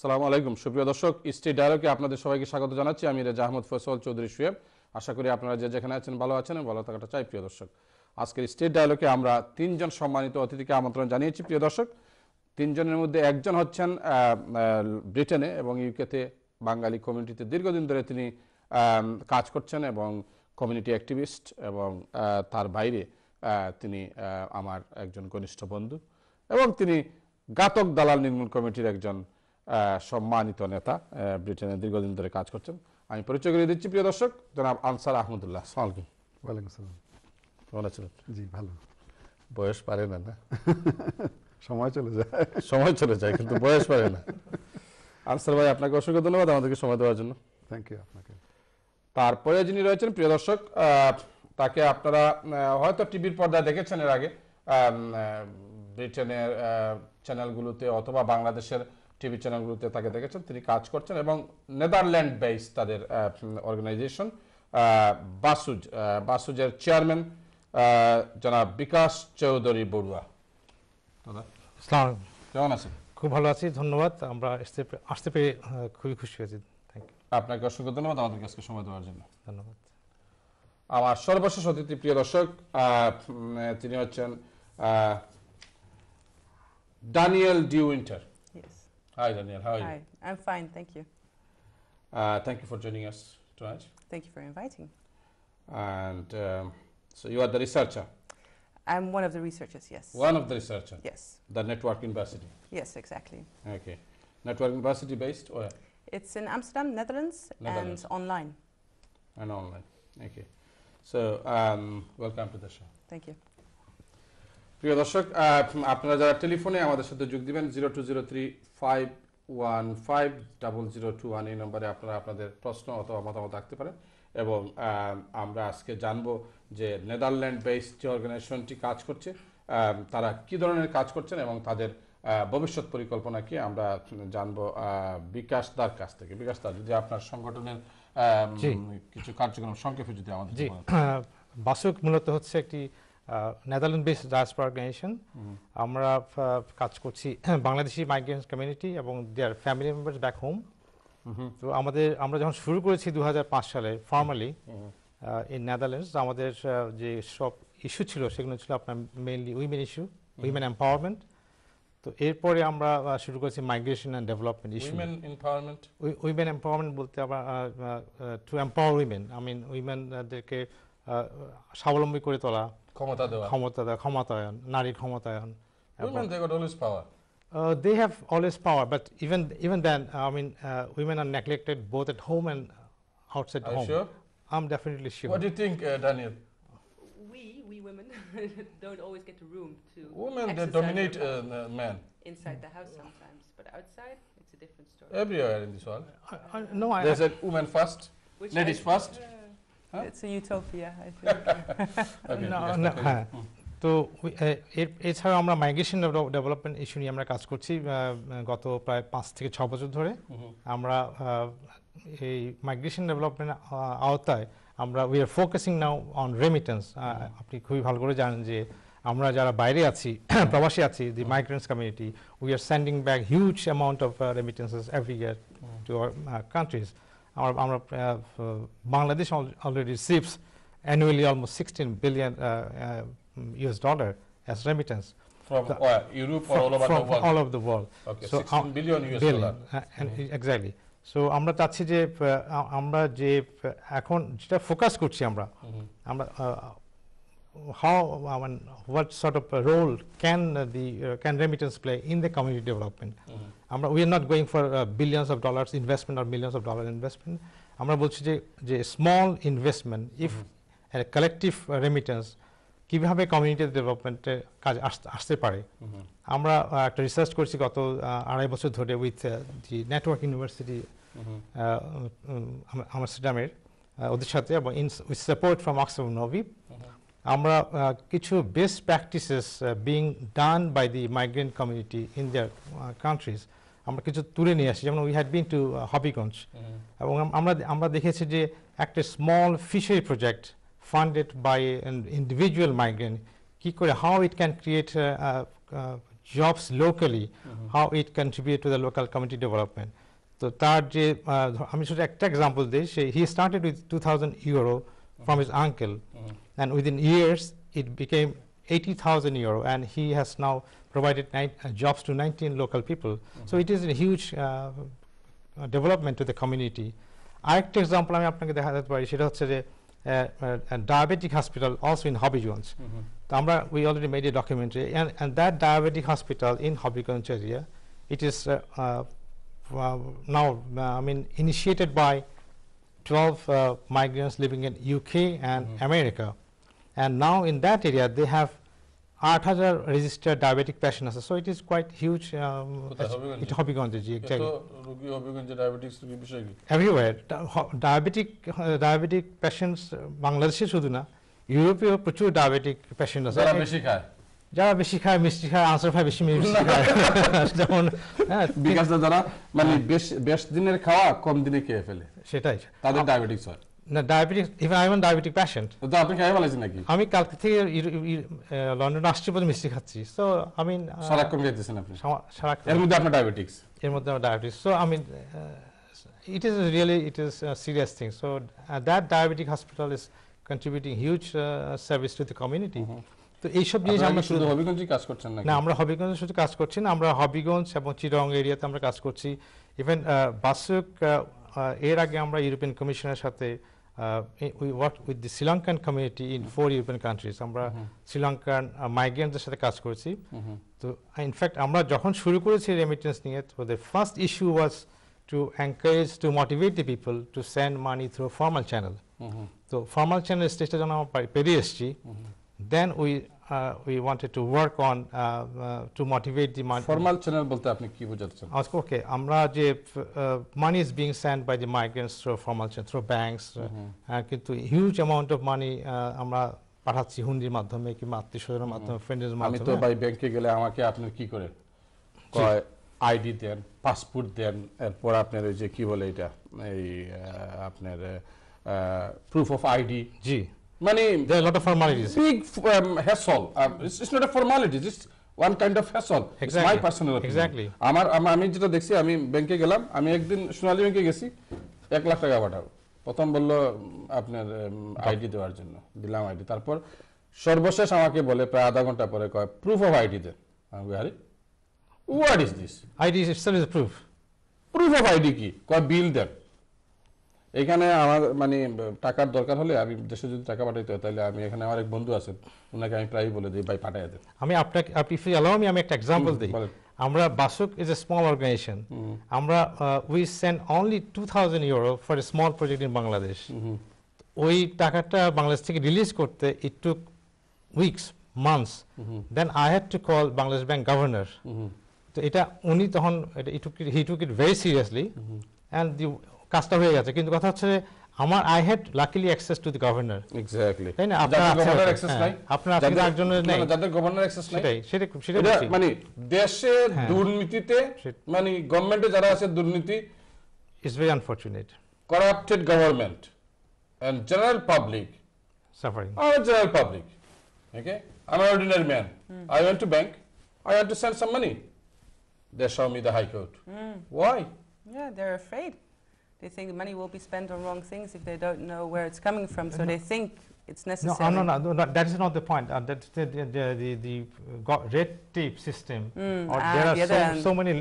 আসসালামু আলাইকুম সুপ্রিয় দর্শক, স্ট্রিট ডায়ালগে আপনাদের সবাইকে স্বাগত জানাচ্ছি। আমি রেজা আহমদ ফয়সাল চৌধুরী শুয়েব। আশা করি আপনারা যে যেখানে আছেন ভালো আছেন এবং ভালো থাকাটা চাই। প্রিয় দর্শক, আজকের স্ট্রিট ডায়ালগে আমরা তিনজন সম্মানিত অতিথিকে আমন্ত্রণ জানিয়েছি। প্রিয় দর্শক, তিনজনের মধ্যে একজন হচ্ছেন ব্রিটেনে এবং ইউকেতে বাঙালি কমিউনিটিতে দীর্ঘদিন ধরে তিনি কাজ করছেন এবং কমিউনিটি অ্যাক্টিভিস্ট, এবং তার বাইরে তিনি আমার একজন ঘনিষ্ঠ বন্ধু এবং তিনি ঘাতক দালাল নির্মূল কমিটির একজন সম্মানিত নেতা, ব্রিটেনে দীর্ঘদিন ধরে কাজ করছেন। আমি পরিচয় করে দিচ্ছি প্রিয় দর্শক, জনাব আনসার আহমদুল্লাহ। আসসালামু আলাইকুম। ওয়ালাইকুম আসসালাম। কেমন আছেন? জি ভালো। বয়স পারে না না সময় চলে যায়, সময় চলে যায় কিন্তু বয়স পারে না। আনসার ভাই, আপনাকে অসংখ্য ধন্যবাদ আমাদেরকে সময় দেওয়ার জন্য। থ্যাংক ইউ আপনাকে। তারপরে যিনি রয়েছেন প্রিয় দর্শক, তাকে আপনারা হয়তো টিভির পর্দায় দেখেছেন এর আগে, ব্রিটেনের চ্যানেলগুলোতে অথবা বাংলাদেশের টিভি চ্যানেলগুলোতে তাকে দেখেছেন। তিনি কাজ করছেন এবং নেদারল্যান্ড বেস তাদের অর্গানাইজেশন বাসুজের চেয়ারম্যান জনাব বিকাশ চৌধুরী বড়ুয়া। আসসালামু আলাইকুম। কেমন আছেন? খুব ভালো আছি, ধন্যবাদ। আমরা আসতে পেরে খুবই খুশি হয়েছি। Thank you. আপনাকে অসংখ্য ধন্যবাদ আমাদেরকে আজকে সময় দেওয়ার জন্য। ধন্যবাদ। আমার সর্বশেষ অতিথি প্রিয় দর্শক, তিনি হচ্ছেন Daniel De Winter. Yes. Hi Daniel, how are you? Hi, I'm fine, thank you. Thank you for joining us tonight. Thank you for inviting. And so you are the researcher. I'm one of the researchers, yes. One of the researcher. Yes. The Network University. Yes, exactly. Okay. Network University based where? It's in Amsterdam, Netherlands, Netherlands. and online. And online. Okay. So welcome to the show. Thank you. প্রিয় দর্শক, আপনারা যারা টেলিফোনে আমাদের সাথে যোগ দিবেন 0203-515-0021 এই নম্বরে আপনারা আপনাদের প্রশ্ন অথবা মতামত রাখতে পারেন। এবং আমরা আজকে জানবো যে নেদারল্যান্ড বেসড যে অর্গানাইজেশনটি কাজ করছে, তারা কি ধরনের কাজ করছেন এবং তাদের ভবিষ্যৎ পরিকল্পনা কি আমরা জানবো বিকাশ দার কাছ থেকে। বিকাশ দা, যদি আপনার সংগঠনের কিছু কার্যক্রম সংক্ষেপে যদি আমাদের বলেন। বাসুক মূলত হচ্ছে একটি নেদারল্যান্ড বেসড ডায়াসপোরা অর্গানাইজেশন। আমরা কাজ করছি বাংলাদেশি মাইগ্রেন্টস কমিউনিটি এবং দেয়ার ফ্যামিলি মেম্বার্স ব্যাক হোম। তো আমরা যখন শুরু করেছি 2005 সালে ফর্মালি ইন নেদারল্যান্ডস, আমাদের যে সব ইস্যু ছিল সেগুলো ছিল আপনার mainly women issue, women empowerment. তো এরপরে আমরা শুরু করেছি migration and development issue. Women empowerment বলতে আমরা to empower women, I mean উইমেনদেরকে স্বাবলম্বী করে তোলা, ক্ষমতায়ন, নারীর ক্ষমতায়ন। Women, they got always power. They have always power, but even then, I mean, women are neglected both at home and outside Are home. you sure? I'm definitely sure. What do you think, Daniel? We women don't always get the room to Women, they dominate men. inside the house sometimes, but outside it's a different story. Everywhere in this world. No, They said women first, Which ladies first. Huh? It's a utopia, I think. Okay, no, হ্যাঁ। তো এছাড়াও আমরা migration development issue নিয়ে আমরা কাজ করছি গত প্রায় 5 থেকে 6 বছর ধরে। আমরা এই মাইগ্রেশন ডেভেলপমেন্ট আওতায় আমরা we R focusing now on remittance. আপনি খুবই ভালো করে জানেন যে আমরা যারা বাইরে আছি, প্রবাসী আছি, the migrants community, we are sending back huge amount of remittances every year to our countries. আমরা Bangladesh already receives annually almost $16 billion US dollar as remittance from Europe or all over the world? All over the world. Okay, so 16 billion US dollar. Exactly. So আমরা চাচ্ছি যে আমরা যে এখন যেটা focus করছি আমরা what sort of a role can remittance play in the community development. We are not going for billions of dollars investment or millions of dollars investment. আমরা বলছি যে small investment, if a collective remittance কিভাবে community ডেভেলপমেন্টের কাজ আসতে পারে। আমরা একটা রিসার্চ করছি গত 2.5 বছর ধরে উইথ দি নেটওয়ার্ক ইউনিভার্সিটি আমস্টারডামের ওদের সাথে এবং with support from Oxford Novib আমরা কিছু best practices being done by the migrant community in their countries আমরা কিছু তুলে নিয়ে আসি। যেমন we had been to Habiganj এবং আমরা দেখেছি যে একটা small fishery project funded by an individual migrant, how it can create jobs locally, how it contribute to the local community development. তো তার যে আমি শুধু একটা এক্সাম্পল দিই, he started with €2,000 from his uncle, and within years it became €80,000, and he has now provided jobs to 19 local people. So it is a huge development to the community. আরেকটা example আমি আপনাকে দেখাতে পারি, সেটা হচ্ছে যে diabetic hospital also in Hobbygonge. তো আমরা we already made a documentary, and that diabetic hospital in Hobbygonge area, it is now initiated by 12 migrants living in UK and America, and now in that area they have 8,000 registered diabetic patients, so it is quite huge. It Hobbygonge, exactly. রোগী হবিগঞ্জে diabetes রোগী বিষয় কি? Everywhere diabetic patients, বাংলাদেশে শুধু না, ইউরোপেও প্রচুর diabetic patient আছে, যারা বেশি খায় মিষ্টি খায়, আনসার খায় বেশি মিষ্টি খায়, যেমন বিকাশটা যারা মানে বেশ দিনের খাওয়া কম দিনে খেয়ে ফেলে, সেটাই তাদের ডায়াবেটিস হয় না। Diabetic, even I am diabetic patient. তো আপনি খেয়ে ফেলেছেন নাকি? আমি কালকে থেকে লন্ডন আসছি পর্যন্ত মিষ্টি খাচ্ছি, সো আমি সারাক্ষণ খেতেছেন আপনি, সারাক্ষণ এর মধ্যে আপনার ডায়াবেটিস, এর মধ্যে আমার ডায়াবেটিস। সো আমি it is a serious thing. So that diabetic hospital is contributing huge service to the community. তো এইসব জিনিস আমরা শুধু হবিগঞ্জে কাজ করছেন নাকি? না, আমরা হবিগঞ্জে শুধু কাজ করছি না, আমরা হবিগঞ্জ এবং চিটাগং এরিয়াতে আমরা কাজ করছি। ইভেন বাসুক, এর আগে আমরা ইউরোপিয়ান কমিশনের সাথে we work with the Sri Lankan community in 4 European countries. আমরা শ্রীলঙ্কান মাইগ্রেন্টদের সাথে কাজ করছি। তো ইনফ্যাক্ট আমরা যখন শুরু করেছি রেমিটেন্স নিয়ে, তো the first issue was to encourage, to motivate the people to send money through formal channel. So formal channel স্টেজটা যখন আমরা পেরিয়ে এসেছি, then we wanted to work on to motivate the money. Formal channel বলতে আপনি কি বোঝাচ্ছেন? Okay, আমরা যে money is being sent by the migrants through formal channel, through banks, কিন্তু huge amount of money আমরা পাঠাচ্ছি হুন্ডির মাধ্যমে কিংবা আত্মীয়স্বজনের মাধ্যমে, ফ্রেন্ডের মাধ্যমে। আমি তো ভাই ব্যাংকে গেলে আমাকে আপনার কি করে কয় আইডি দেন, পাসপোর্ট দেন, এরপর আপনার ওই যে কি বলে এটা, এই আপনার প্রুফ অফ আইডি। জি, মানে there are a lot of formalities. Big hassle. It's not a formality, just one kind of hassle. It's my personal opinion. Exactly. আমি যেটা দেখছি, আমি ব্যাংকে গেলাম, আমি একদিন সোনালী ব্যাংকে গেছি, 1 লাখ টাকা পাঠাবো। প্রথম বললো আপনার আইডি দেওয়ার জন্য, দিলাম আইডি, তারপর সর্বশেষ আমাকে বলে প্রায় আধা ঘন্টা পরে কয় প্রুফ অফ আইডি দেন। আমি আরে what is this? ID itself is a proof. Proof of ID কি? কয় বিল দেন। এখানে আমার মানে টাকার দরকার হলে, আমি দেশে যদি টাকা পাঠাইতে হয়, তাহলে আমি এখানে আমার এক বন্ধু আছেন, ওনাকে আমি প্রায়ই বলে দিই ভাই পাঠাই দেন। আমি আপনাকে, if you allow me, আমি একটা এক্সাম্পল দিই। আমরা বাসুক is a small organization. আমরা we send only €2,000 for a small project in Bangladesh. ওই টাকাটা বাংলাদেশ থেকে রিলিজ করতে it took weeks, months. Then I had to call Bangladesh Bank governor. তো এটা উনি তখন he took it very seriously, and the কাজটা হয়ে গেছে। কিন্তু কথা হচ্ছে আমার I had luckily access to the governor. Exactly. তাই না? আপনার গভর্নর অ্যাক্সেস নাই, আপনার একজনের নেই, যাদের গভর্নর অ্যাক্সেস নাই, সেটা মানে দেশের দুর্নীতিতে, মানে গভর্নমেন্টে যারা আছে দুর্নীতি, is very unfortunate. Corrupted government and general public Suffering. I'm a general public. Okay? I'm an ordinary man. I went to bank. I want to send some money. They show me the High Court. Why? Yeah, they're afraid. They think the money will be spent on wrong things if they don't know where it's coming from. So they think it's necessary. No, that is not the point. That's the red tape system. Or there are so many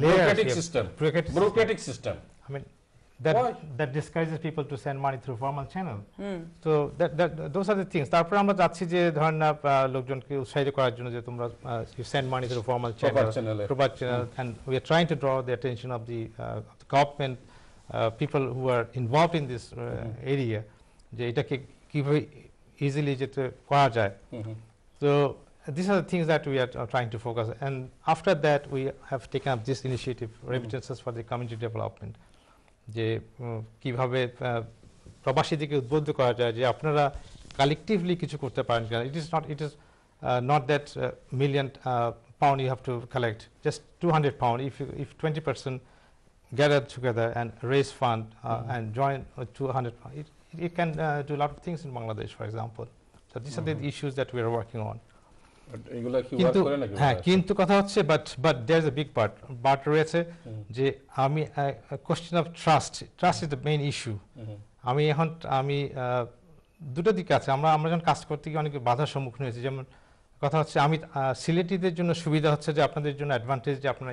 layers. Bureaucratic system. I mean, that discourages people to send money through formal channel. So those are the things. তারপর আমরা যাচ্ছি যে ধরেন লোকজনকে উৎসাহিত করার জন্য যে তোমরা you send money through formal channel, and we are trying to draw the attention of the government, people who are involved in this area, যে এটাকে কিভাবে ইজিলি যেতে করা যায়। So these are the things that we are trying to focus, and after that we have taken up this initiative, remittances for the community development, যে কিভাবে প্রবাসীদেরকে উদ্বুদ্ধ করা যায় যে আপনারা কালেকটিভলি কিছু করতে পারেন। It is not that million pound you have to collect, just £200. If 20% gather together and raise fund and join £200, it can do a lot of things in Bangladesh, for example. So these are the issues that we are working on. এগুলা কি কিন্তু work করে নাকি হ্যাঁ, কিন্তু কথা হচ্ছে but there is a big but রয়েছে যে আমি question of trust is the main issue. আমি দুটো দিক আছে, আমরা যখন কাজ করতে গিয়ে অনেক বাধার সম্মুখীন হয়েছি। যেমন কথা হচ্ছে আমি সিলেটিদের জন্য সুবিধা হচ্ছে যে আপনাদের জন্য অ্যাডভান্টেজ যে আপনারা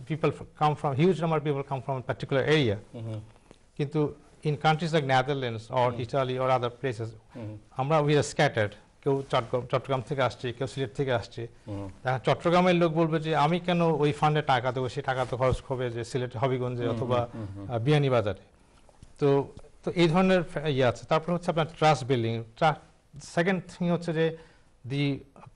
people come from huge number people come from particular area, কিন্তু in countries like Netherlands or Italy or other places আমরা উই আর স্ক্যাটার্ড। কেউ চট্টগ্রাম থেকে আসছে, কেউ সিলেট থেকে আসছে। চট্টগ্রামের লোক বলবে যে আমি কেন ওই ফান্ডে টাকা দেবো, সেই টাকা তো খরচ হবে যে সিলেট হবিগঞ্জে অথবা বিয়ানীবাজারে। তো এই ধরনের ইয়ে আছে। তারপর হচ্ছে আপনার ট্রাস্ট বিল্ডিং। সেকেন্ড থিং হচ্ছে যে the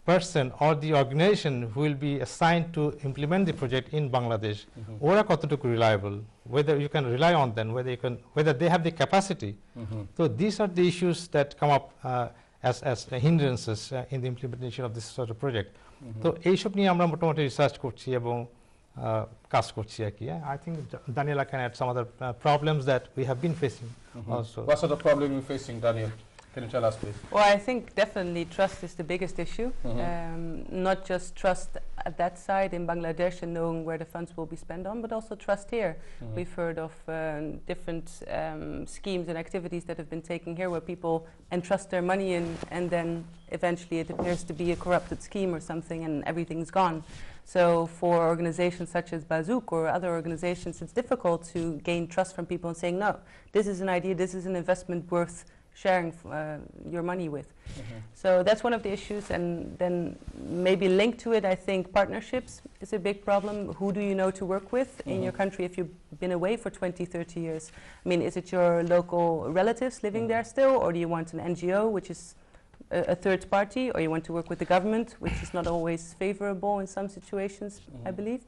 person or the organization who will be assigned to implement the project in Bangladesh, ওরা কতটুকু reliable, whether you can rely on them, whether they have the capacity. So these are the issues that come up as hindrances in the implementation of this sort of project. তো এইসব নিয়ে আমরা মোটামুটি research করছি এবং কাজ করছি আর কি। I think Daniela can add some other problems that we have been facing also. What sort of problem you facing, Daniel? Can you tell us, please? Well, I think definitely trust is the biggest issue. Not just trust at that side in Bangladesh and knowing where the funds will be spent on, but also trust here. We've heard of different schemes and activities that have been taken here where people entrust their money in, and then eventually it appears to be a corrupted scheme or something and everything's gone. So for organizations such as BASUS or other organizations, it's difficult to gain trust from people and saying, no, this is an idea, this is an investment worth sharing your money with. So that's one of the issues, and then maybe linked to it, I think partnerships is a big problem. Who do you know to work with in your country if you've been away for 20, 30 years? I mean, is it your local relatives living there still, or do you want an NGO, which is a third party, or you want to work with the government, which is not always favorable in some situations, I believe.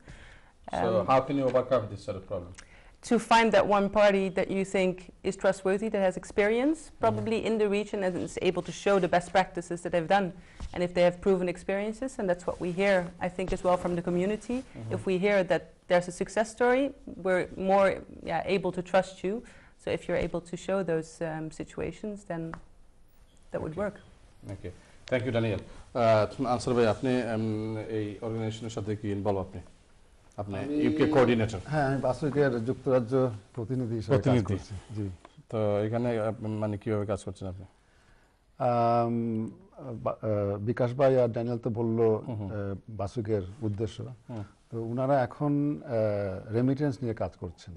So how can you overcome this sort of problem? To find that one party that you think is trustworthy, that has experience, probably in the region, and is able to show the best practices that they've done. And if they have proven experiences, and that's what we hear, I think, as well from the community. If we hear that there's a success story, we're more able to trust you. So if you're able to show those situations, then that would work. Okay. Thank you, Daniel. Answer ভাই, আপনি এই অর্গানাইজেশনের সাথে কি involve আপনি UK coordinator? হ্যাঁ, আমি বাসুকের যুক্তরাজ্য প্রতিনিধি হিসেবে কাজ করছি। জি। তো এখানে মানে কিভাবে কাজ করছেন আপনি? বিকাশ ভাই আর ড্যানিয়েল তো বললো বাসুকের উদ্দেশ্য। তো উনারা এখন রেমিটেন্স নিয়ে কাজ করছেন,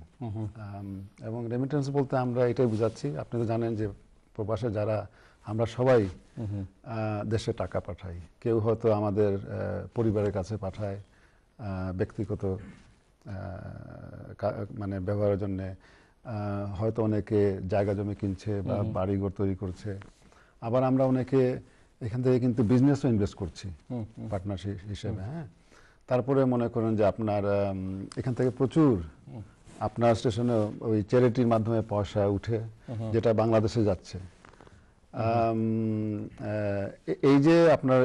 এবং রেমিটেন্স বলতে আমরা এটাই বুঝাচ্ছি, আপনি তো জানেন যে প্রবাসে যারা আমরা সবাই দেশে টাকা পাঠাই। কেউ হয়তো আমাদের পরিবারের কাছে পাঠায় ব্যক্তিগত মানে ব্যবহারের জন্য, হয়তো অনেকে জায়গা জমি কিনছে বা বাড়িঘর তৈরি করছে। আবার আমরা অনেকে এখান থেকে কিন্তু বিজনেসও ইনভেস্ট করছি পার্টনারশিপ হিসেবে। হ্যাঁ, তারপরে মনে করেন যে আপনার এখান থেকে প্রচুর আপনার স্টেশনে ওই চ্যারিটির মাধ্যমে পয়সা উঠে, যেটা বাংলাদেশে যাচ্ছে। এই যে আপনার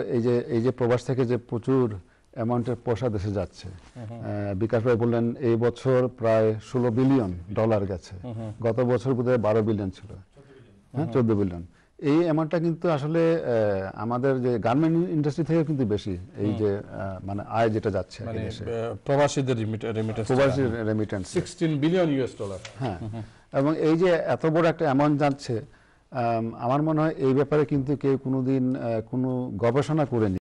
এই যে প্রবাস থেকে যে প্রচুর অ্যামাউন্টের পয়সা দেশে যাচ্ছে, বিকাশ ভাই বললেন এই বছর প্রায় $16 বিলিয়ন গেছে। গত বছর বোধহয় 12 বিলিয়ন ছিল, হ্যাঁ 14 বিলিয়ন। এই অ্যামাউন্টটা কিন্তু আসলে আমাদের যে গার্মেন্ট ইন্ডাস্ট্রি থেকে কিন্তু বেশি, এই যে মানে আয় যেটা যাচ্ছে প্রবাসীদের রেমিটেন্স $16 বিলিয়ন। হ্যাঁ, এবং এই যে এত বড় একটা অ্যামাউন্ট যাচ্ছে, আমার মনে হয় এই ব্যাপারে কিন্তু কেউ কোনোদিন কোনো গবেষণা করেনি।